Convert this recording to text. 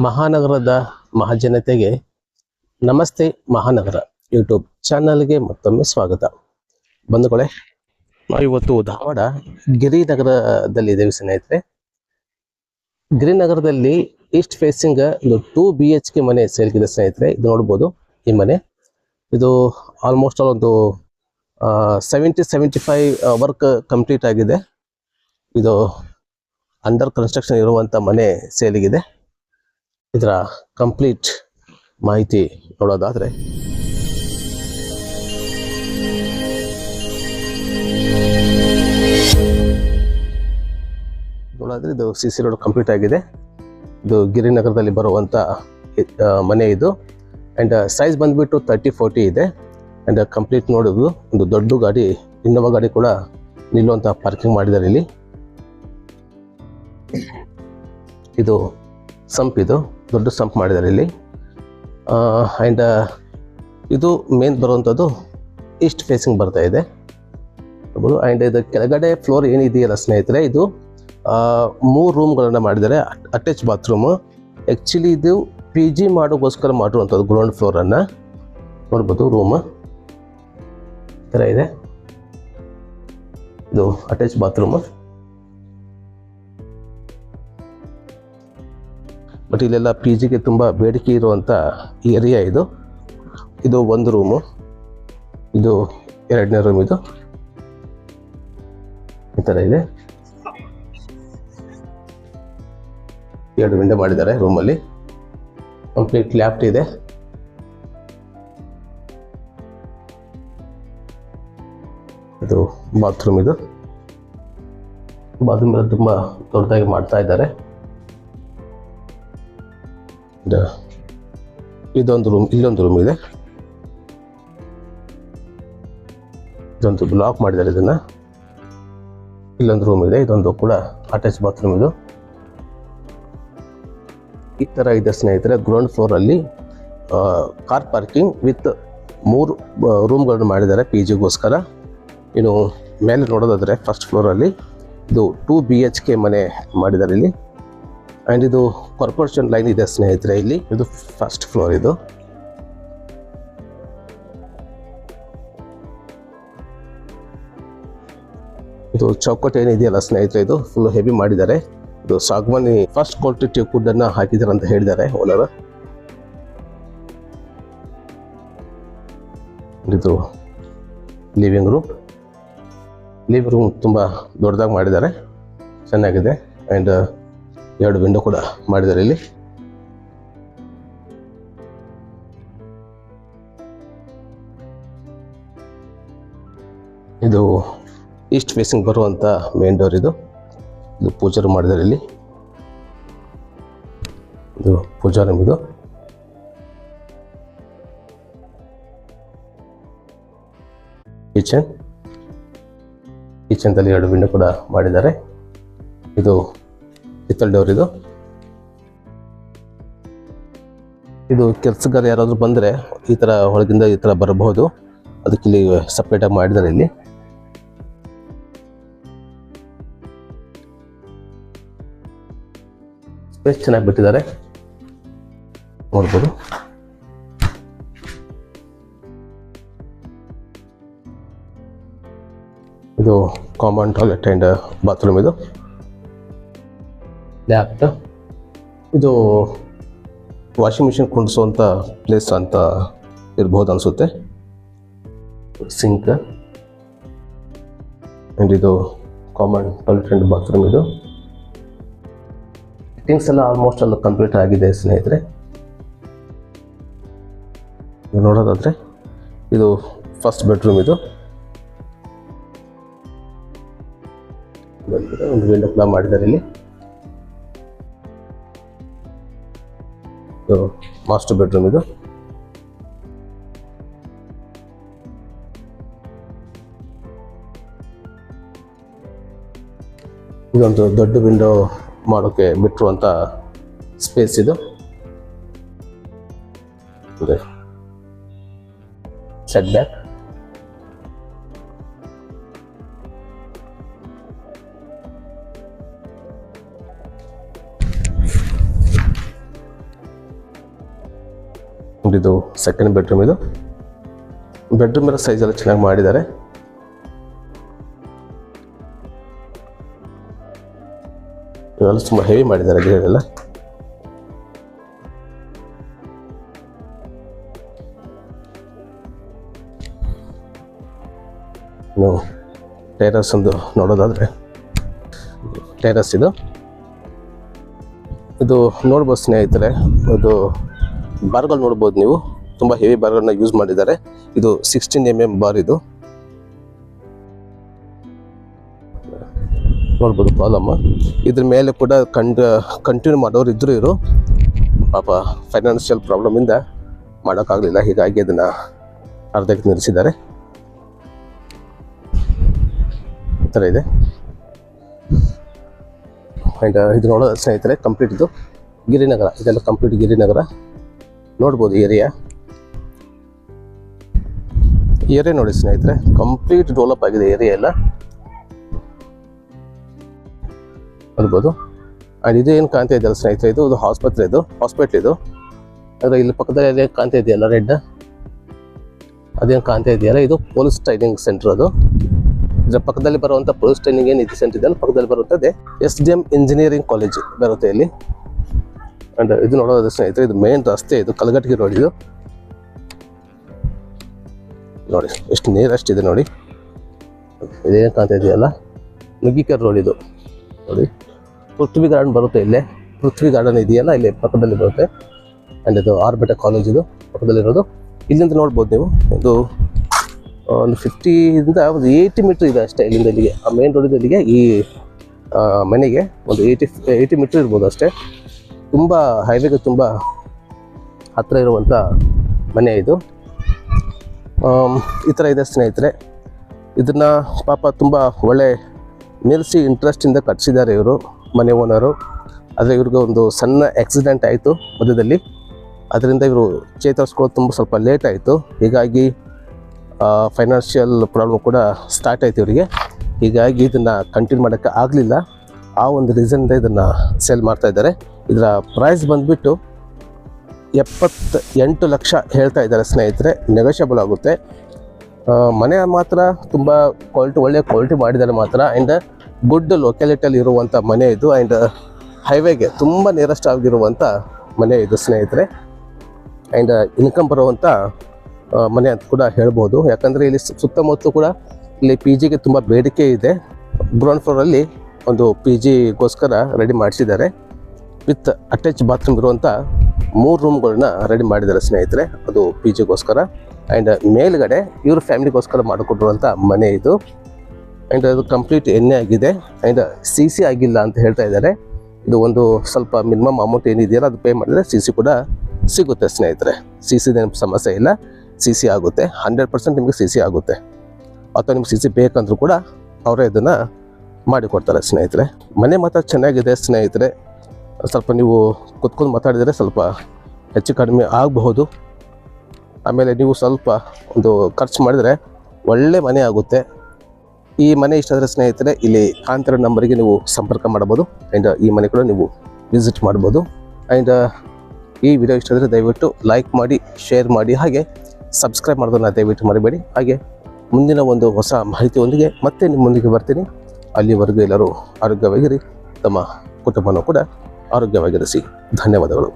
ಮಹಾನಗರದ ಮಹಾಜನತೆಗೆ ನಮಸ್ತೆ ಮಹಾನಗರ ಯೂಟ್ಯೂಬ್ ಚಾನಲ್ಗೆ ಮತ್ತೊಮ್ಮೆ ಸ್ವಾಗತ. ಬಂಧುಗಳೇ, ನಾವು ಇವತ್ತು ಧಾರವಾಡ ಗಿರಿನಗರದಲ್ಲಿದ್ದೇವೆ ಸ್ನೇಹಿತರೆ. ಗಿರಿನಗರದಲ್ಲಿ ಈಸ್ಟ್ ಫೇಸಿಂಗ್ ಒಂದು 2 BHK ಮನೆ ಸೇಲ್ಗಿದೆ ಸ್ನೇಹಿತರೆ. ಇದು ನೋಡ್ಬೋದು, ಈ ಮನೆ ಇದು ಆಲ್ಮೋಸ್ಟ್ ಒಂದು 70-75 ವರ್ಕ್ ಕಂಪ್ಲೀಟ್ ಆಗಿದೆ. ಇದು ಅಂಡರ್ ಕನ್ಸ್ಟ್ರಕ್ಷನ್ ಇರುವಂಥ ಮನೆ ಸೇಲಿಗಿದೆ. ಇದರ ಕಂಪ್ಲೀಟ್ ಮಾಹಿತಿ ನೋಡೋದಾದರೆ, ಇದು CC ರೋಡ್ ಕಂಪ್ಲೀಟ್ ಆಗಿದೆ. ಇದು ಗಿರಿನಗರದಲ್ಲಿ ಬರುವಂಥ ಮನೆ ಇದು. ಆ್ಯಂಡ್ ಸೈಜ್ ಬಂದುಬಿಟ್ಟು 30-40 ಇದೆ. ಆ್ಯಂಡ್ ಕಂಪ್ಲೀಟ್ ನೋಡೋದು ಒಂದು ದೊಡ್ಡ ಗಾಡಿ, ಇನ್ನೋವಾ ಗಾಡಿ ಕೂಡ ನಿಲ್ಲುವಂಥ ಪಾರ್ಕಿಂಗ್ ಮಾಡಿದ್ದಾರೆ ಇಲ್ಲಿ. ಇದು ಸಂಪ್, ಇದು ದೊಡ್ಡ ಸಂಪ್ ಮಾಡಿದ್ದಾರೆ ಇಲ್ಲಿ. ಆ್ಯಂಡ್ ಇದು ಮೇನ್ ಬರುವಂಥದ್ದು ಈಸ್ಟ್ ಫೇಸಿಂಗ್ ಬರ್ತಾ ಇದೆ. ಆ್ಯಂಡ್ ಇದು ಕೆಳಗಡೆ ಫ್ಲೋರ್ ಏನಿದೆಯಲ್ಲ ಸ್ನೇಹಿತರೆ, ಇದು 3 ರೂಮ್ಗಳನ್ನು ಮಾಡಿದ್ದಾರೆ. Attach bathroom. ಆ್ಯಕ್ಚುಲಿ ಇದು PG ಮಾಡೋಕ್ಕೋಸ್ಕರ ಮಾಡಿರುವಂಥದ್ದು. ಗ್ರೌಂಡ್ ಫ್ಲೋರನ್ನು ನೋಡ್ಬೋದು, ರೂಮ್ ಈ ಥರ ಇದೆ. ಇದು ಅಟ್ಯಾಚ್ ಬಾತ್ರೂಮು. ಬಟ್ ಇಲ್ಲೆಲ್ಲ PGಗೆ ತುಂಬ ಬೇಡಿಕೆ ಇರುವಂಥ ಏರಿಯಾ ಇದು. ಇದು ಒಂದು ರೂಮು, ಇದು 2ನೇ ರೂಮ್. ಇದು ಈ ಥರ ಇದೆ. 2 ವಿಂಡೋ ಮಾಡಿದ್ದಾರೆ ರೂಮಲ್ಲಿ. ಕಂಪ್ಲೀಟ್ ಲ್ಯಾಪ್ಟ್ ಇದೆ. ಇದು ಬಾತ್ರೂಮ್. ಇದು ಬಾತ್ರೂಮ್ ಎಲ್ಲ ತುಂಬ ದೊಡ್ಡದಾಗಿ ಮಾಡ್ತಾ ಇದ್ದಾರೆ. ಇದೊಂದು ರೂಮ್, ಇಲ್ಲೊಂದು ರೂಮ್ ಇದೆ. ಇದೊಂದು ಬ್ಲಾಕ್ ಮಾಡಿದ್ದಾರೆ ಇದನ್ನು. ಇಲ್ಲೊಂದು ರೂಮ್ ಇದೆ, ಇದೊಂದು ಕೂಡ ಅಟ್ಯಾಚ್ ಬಾತ್ರೂಮ್. ಇದು ಈ ಥರ ಇದೆ ಸ್ನೇಹಿತರೆ. ಗ್ರೌಂಡ್ ಫ್ಲೋರಲ್ಲಿ ಕಾರ್ ಪಾರ್ಕಿಂಗ್ ವಿತ್ 3 ರೂಮ್ಗಳನ್ನು ಮಾಡಿದ್ದಾರೆ PGಗೋಸ್ಕರ. ಇನ್ನು ಮೇಲೆ ನೋಡೋದಾದರೆ ಫಸ್ಟ್ ಫ್ಲೋರಲ್ಲಿ ಇದು 2 BHK ಮನೆ ಮಾಡಿದ್ದಾರೆ ಇಲ್ಲಿ. ಆ್ಯಂಡ್ ಇದು ಕಾರ್ಪೊರೇಷನ್ ಲೈನ್ ಇದೆ ಸ್ನೇಹಿತರೆ ಇಲ್ಲಿ. ಇದು ಫಸ್ಟ್ ಫ್ಲೋರ್. ಇದು ಇದು ಚೌಕಟ್ಟು ಏನಿದೆಯಲ್ಲ ಸ್ನೇಹಿತರೆ, ಇದು ಫುಲ್ ಹೆವಿ ಮಾಡಿದ್ದಾರೆ. ಇದು ಸಾಗವಾನಿ ಫಸ್ಟ್ ಕ್ವಾಲಿಟಿ ವುಡ್ಡನ್ನು ಹಾಕಿದ್ದಾರೆ ಅಂತ ಹೇಳಿದ್ದಾರೆ ಓನರ್. ಇದು ಲಿವಿಂಗ್ ರೂಮ್. ಲಿವಿಂಗ್ ರೂಮ್ ತುಂಬ ದೊಡ್ಡದಾಗಿ ಮಾಡಿದ್ದಾರೆ, ಚೆನ್ನಾಗಿದೆ. ಆ್ಯಂಡ್ 2 ವಿಂಡೋ ಕೂಡ ಮಾಡಿದ್ದಾರೆ ಇಲ್ಲಿ. ಇದು ಈಸ್ಟ್ ಫೇಸಿಂಗ್ ಬರುವಂಥ ಮೇನ್ ಡೋರ್. ಇದು ಪೂಜಾ ರೂಮ್ ಮಾಡಿದ್ದಾರೆ ಇಲ್ಲಿ. ಇದು ಪೂಜಾ ರೂಮ್. ಇದು ಕಿಚನ್ದಲ್ಲಿ 2 ವಿಂಡೋ ಕೂಡ ಮಾಡಿದ್ದಾರೆ. ಇದು ಹಿತ್ತಲ್ ಡೋರ್. ಇದು ಕೆಲಸಗಾರ ಯಾರಾದರೂ ಬಂದರೆ ಈ ಥರ ಒಳಗಿಂದ ಈ ಥರ ಬರಬಹುದು. ಅದಕ್ಕೆ ಇಲ್ಲಿ ಸಪ್ರೇಟಾಗಿ ಮಾಡಿದ್ದಾರೆ ಇಲ್ಲಿ. ಸ್ಪೇಸ್ ಚೆನ್ನಾಗಿ ಬಿಟ್ಟಿದ್ದಾರೆ, ನೋಡ್ಬೋದು. ಇದು ಕಾಮನ್ ಟಾಯ್ಲೆಟ್ ಆ್ಯಂಡ್ ಬಾತ್ರೂಮ್. ಇದು ಲ್ಯಾಪ್ಟ್. ಇದು ವಾಷಿಂಗ್ ಮಿಷಿನ್ ಕುಂಡಿಸುವಂಥ ಪ್ಲೇಸ್ ಅಂತ ಇರ್ಬೋದು ಅನಿಸುತ್ತೆ. ಸಿಂಕ್ ಆ್ಯಂಡ್ ಇದು ಕಾಮನ್ ಟಾಯ್ಲೆಟ್ ಆ್ಯಂಡ್ ಬಾತ್ರೂಮ್. ಇದು ಫಿಟ್ಟಿಂಗ್ಸ್ ಎಲ್ಲ ಆಲ್ಮೋಸ್ಟ್ ಎಲ್ಲ ಕಂಪ್ಲೀಟ್ ಆಗಿದೆ ಸ್ನೇಹಿತರೆ. ನೋಡೋದಾದರೆ ಇದು ಫಸ್ಟ್ ಬೆಡ್ರೂಮ್. ಇದು ಒಂದು ವಿಂಡೋ ಕೂಡ ಮಾಡಿದ್ದಾರೆ ಇಲ್ಲಿ. ಇದು ಮಾಸ್ಟರ್ ಬೆಡ್ರೂಮ್. ಇದು ಇದೊಂದು ದೊಡ್ಡ ವಿಂಡೋ ಮಾಡೋಕ್ಕೆ ಬಿಟ್ಟಿರುವಂಥ ಸ್ಪೇಸ್. ಇದು ಸೆಟ್ ಬ್ಯಾಕ್. ಇದು ಸೆಕೆಂಡ್ ಬೆಡ್ರೂಮ್. ಇದು ಬೆಡ್ರೂಮ್ ಎಲ್ಲ ಸೈಜ್ ಎಲ್ಲ ಚೆನ್ನಾಗಿ ಮಾಡಿದ್ದಾರೆ. ಇವೆಲ್ಲ ತುಂಬ ಹೆವಿ ಮಾಡಿದ್ದಾರೆ ಗಿಡಗಳೆಲ್ಲ. ಇನ್ನು ಟೆರಸ್ ಒಂದು ನೋಡೋದಾದರೆ ಟೆರಸ್ ಇದು ನೋಡ್ಬೋದು ಸ್ನೇಹಿತರೆ. ಇದು ಬಾರ್ಗಳು ನೋಡ್ಬೋದು ನೀವು, ತುಂಬ ಹೆವಿ ಬಾರ್ಗಳನ್ನ ಯೂಸ್ ಮಾಡಿದ್ದಾರೆ. ಇದು 16 mm ಬಾರ್. ಇದು ನೋಡ್ಬೋದು ಕಾಲಮ್. ಇದ್ರ ಮೇಲೆ ಕೂಡ ಕಂಟಿನ್ಯೂ ಮಾಡೋರು ಇದ್ರು. ಇವರು ಪಾಪ ಫೈನಾನ್ಷಿಯಲ್ ಪ್ರಾಬ್ಲಮಿಂದ ಮಾಡೋಕ್ಕಾಗಲಿಲ್ಲ, ಹೀಗಾಗಿ ಅದನ್ನು ಅರ್ಧಕ್ಕೆ ನಿಲ್ಲಿಸಿದ್ದಾರೆ. ಈ ಥರ ಇದೆ. ಆ್ಯಂಡ್ ಇದು ನೋಡೋದು ಸ್ನೇಹಿತರೆ ಕಂಪ್ಲೀಟ್ ಇದು ಗಿರಿನಗರ. ಇದೆಲ್ಲ ಕಂಪ್ಲೀಟ್ ಗಿರಿನಗರ. ನೋಡ್ಬೋದು ಏರಿಯಾ ನೋಡಿ ಸ್ನೇಹಿತರೆ, ಕಂಪ್ಲೀಟ್ ಡೆವಲಪ್ ಆಗಿದೆ ಏರಿಯಾ ಎಲ್ಲ ನೋಡ್ಬೋದು. ಆ್ಯಂಡ್ ಇದು ಏನು ಕಾಣ್ತಾ ಇದೆಯಲ್ಲ ಸ್ನೇಹಿತರೆ, ಇದು ಹಾಸ್ಪಿಟ್ಲ್ ಇದು. ಆದರೆ ಇಲ್ಲಿ ಪಕ್ಕದಲ್ಲಿ ಕಾಣ್ತಾ ಇದೆಯಲ್ಲ ರೆಡ್, ಅದೇನು ಕಾಣ್ತಾ ಇದೆಯಲ್ಲ, ಇದು ಪೊಲೀಸ್ ಟ್ರೈನಿಂಗ್ ಸೆಂಟರ್. ಅದು ಇದರ ಪಕ್ಕದಲ್ಲಿ ಬರುವಂಥ ಪೊಲೀಸ್ ಟ್ರೈನಿಂಗ್ ಏನು ಇದು ಸೆಂಟರ್ ಇದೆಯಲ್ಲ, ಪಕ್ಕದಲ್ಲಿ ಬರುತ್ತದೆ SDM ಇಂಜಿನಿಯರಿಂಗ್ ಕಾಲೇಜ್ ಬರುತ್ತೆ ಇಲ್ಲಿ. ಆ್ಯಂಡ್ ಇದು ನೋಡೋದು ಸ್ನೇಹಿತರೆ, ಇದು ಮೇನ್ ರಸ್ತೆ. ಇದು ಕಲಘಟಗಿ ರೋಡ್. ಇದು ನೋಡಿ ಎಷ್ಟು ನೀರಷ್ಟಿದೆ ನೋಡಿ. ಇದೇನು ಕಾಣ್ತಾ ಇದೆಯಲ್ಲ ನುಗ್ಗಿಕೆರೆ ರೋಡ್. ಇದು ನೋಡಿ ಪೃಥ್ವಿ ಗಾರ್ಡನ್ ಬರುತ್ತೆ ಇಲ್ಲೇ. ಪೃಥ್ವಿ ಗಾರ್ಡನ್ ಇದೆಯಲ್ಲ ಇಲ್ಲಿ ಪಕ್ಕದಲ್ಲಿ ಬರುತ್ತೆ. ಆ್ಯಂಡ್ ಇದು ಆರ್ಬಿಟ ಕಾಲೇಜ್ ಇದು ಪಕ್ಕದಲ್ಲಿರೋದು. ಇಲ್ಲಿಂದ ನೋಡ್ಬೋದು ನೀವು, ಇದು ಒಂದು 50ಇಂದ ಒಂದು 80 ಮೀಟ್ರ್ ಇದೆ ಅಷ್ಟೇ ಇಲ್ಲಿಂದ ಇಲ್ಲಿಗೆ. ಆ ಮೇನ್ ರೋಡಿಂದ ಇಲ್ಲಿಗೆ ಈ ಮನೆಗೆ ಒಂದು 80 ಮೀಟ್ರ್ ಇರ್ಬೋದು ಅಷ್ಟೇ. ತುಂಬ ಹೈವೇಗೆ ತುಂಬ ಹತ್ತಿರ ಇರುವಂಥ ಮನೆ ಇದು. ಈ ಥರ ಇದೆ ಸ್ನೇಹಿತರೆ. ಇದನ್ನು ಪಾಪ ತುಂಬ ಒಳ್ಳೆ ನಿಲ್ಲಿಸಿ ಇಂಟ್ರೆಸ್ಟಿಂದ ಕಟ್ಟಿಸಿದ್ದಾರೆ ಇವರು ಮನೆ ಓನರು. ಆದರೆ ಇವ್ರಿಗೆ ಒಂದು ಸಣ್ಣ ಆಕ್ಸಿಡೆಂಟ್ ಆಯಿತು ಮಧ್ಯದಲ್ಲಿ. ಅದರಿಂದ ಇವರು ಚೇತರಿಸ್ಕೊಳ್ಳೋದು ತುಂಬ ಸ್ವಲ್ಪ ಲೇಟ್ ಆಯಿತು. ಹೀಗಾಗಿ ಫೈನಾನ್ಷಿಯಲ್ ಪ್ರಾಬ್ಲಮ್ ಕೂಡ ಸ್ಟಾರ್ಟ್ ಆಯಿತು ಇವರಿಗೆ. ಹೀಗಾಗಿ ಇದನ್ನು ಕಂಟಿನ್ಯೂ ಮಾಡೋಕ್ಕೆ ಆಗಲಿಲ್ಲ. ಆ ಒಂದು ರೀಸನ್ನಿಂದ ಇದನ್ನು ಸೇಲ್ ಮಾಡ್ತಾಯಿದ್ದಾರೆ. ಇದರ ಪ್ರೈಸ್ ಬಂದುಬಿಟ್ಟು 78 ಲಕ್ಷ ಹೇಳ್ತಾ ಇದ್ದಾರೆ ಸ್ನೇಹಿತರೆ. ನೆಗೋಷಿಯಬಲ್ ಆಗುತ್ತೆ. ಮನೆ ಮಾತ್ರ ತುಂಬ ಒಳ್ಳೆ ಕ್ವಾಲಿಟಿ ಮಾಡಿದ್ದಾರೆ ಮಾತ್ರ. ಆ್ಯಂಡ್ ಗುಡ್ ಲೊಕ್ಯಾಲಿಟಿಯಲ್ಲಿ ಇರುವಂಥ ಮನೆ ಇದು. ಆ್ಯಂಡ್ ಹೈವೇಗೆ ತುಂಬ ನಿಯರೆಸ್ಟ್ ಆಗಿರುವಂಥ ಮನೆ ಇದು ಸ್ನೇಹಿತರೆ. ಆ್ಯಂಡ್ ಇನ್ಕಮ್ ಬರುವಂಥ ಮನೆ ಅಂತ ಕೂಡ ಹೇಳ್ಬೋದು. ಯಾಕಂದರೆ ಇಲ್ಲಿ ಸುತ್ತಮುತ್ತ ಕೂಡ ಇಲ್ಲಿ PGಗೆ ತುಂಬ ಬೇಡಿಕೆ ಇದೆ. ಗ್ರೌಂಡ್ ಫ್ಲೋರಲ್ಲಿ ಒಂದು PGಗೋಸ್ಕರ ರೆಡಿ ಮಾಡಿಸಿದ್ದಾರೆ. ವಿತ್ ಅಟ್ಯಾಚ್ ಬಾತ್ರೂಮ್ ಇರುವಂಥ 3 ರೂಮ್ಗಳನ್ನ ರೆಡಿ ಮಾಡಿದ್ದಾರೆ ಸ್ನೇಹಿತರೆ. ಅದು PGಗೋಸ್ಕರ. ಆ್ಯಂಡ್ ಮೇಲ್ಗಡೆ ಇವ್ರ ಫ್ಯಾಮಿಲಿಗೋಸ್ಕರ ಮಾಡಿಕೊಟ್ಟಿರುವಂಥ ಮನೆ ಇದು. ಆ್ಯಂಡ್ ಅದು ಕಂಪ್ಲೀಟ್ ಎಣ್ಣೆ ಆಗಿದೆ. ಆ್ಯಂಡ್ CC ಆಗಿಲ್ಲ ಅಂತ ಹೇಳ್ತಾ ಇದ್ದಾರೆ. ಇದು ಒಂದು ಸ್ವಲ್ಪ ಮಿನಿಮಮ್ ಅಮೌಂಟ್ ಏನಿದೆಯಲ್ಲ ಅದು ಪೇ ಮಾಡಿದರೆ CC ಕೂಡ ಸಿಗುತ್ತೆ ಸ್ನೇಹಿತರೆ. CCದೇನು ಸಮಸ್ಯೆ ಇಲ್ಲ, CC ಆಗುತ್ತೆ. 100% ನಿಮಗೆ CC ಆಗುತ್ತೆ. ಅಥವಾ ನಿಮ್ಗೆ CC ಬೇಕಂದ್ರೂ ಕೂಡ ಅವರೇ ಇದನ್ನು ಮಾಡಿಕೊಡ್ತಾರೆ ಸ್ನೇಹಿತರೆ. ಮನೆ ಮಾತ್ರ ಚೆನ್ನಾಗಿದೆ ಸ್ನೇಹಿತರೆ. ಸ್ವಲ್ಪ ನೀವು ಕುತ್ಕೊಂಡು ಮಾತಾಡಿದರೆ ಸ್ವಲ್ಪ ಹೆಚ್ಚು ಕಡಿಮೆ ಆಗಬಹುದು. ಆಮೇಲೆ ನೀವು ಸ್ವಲ್ಪ ಒಂದು ಖರ್ಚು ಮಾಡಿದರೆ ಒಳ್ಳೆ ಮನೆ ಆಗುತ್ತೆ. ಈ ಮನೆ ಇಷ್ಟ ಆದರೆ ಸ್ನೇಹಿತರೆ ಇಲ್ಲಿ ಕಾಂತಿರೋ ನಂಬರಿಗೆ ನೀವು ಸಂಪರ್ಕ ಮಾಡ್ಬೋದು. ಆ್ಯಂಡ್ ಈ ಮನೆ ಕೂಡ ನೀವು ವಿಸಿಟ್ ಮಾಡ್ಬೋದು. ಆ್ಯಂಡ್ ಈ ವಿಡಿಯೋ ಇಷ್ಟ ಆದರೆ ದಯವಿಟ್ಟು ಲೈಕ್ ಮಾಡಿ, ಶೇರ್ ಮಾಡಿ, ಹಾಗೆ ಸಬ್ಸ್ಕ್ರೈಬ್ ಮಾಡೋದನ್ನು ದಯವಿಟ್ಟು ಮರಿಬೇಡಿ. ಹಾಗೆ ಮುಂದಿನ ಒಂದು ಹೊಸ ಮಾಹಿತಿಯೊಂದಿಗೆ ಮತ್ತೆ ನಿಮ್ಮೊಂದಿಗೆ ಬರ್ತೀನಿ. ಅಲ್ಲಿವರೆಗೂ ಎಲ್ಲರೂ ಆರೋಗ್ಯವಾಗಿರಿ, ತಮ್ಮ ಕುಟುಂಬನೂ ಕೂಡ ಆರೋಗ್ಯವಾಗಿರಿಸಿ. ಧನ್ಯವಾದಗಳು.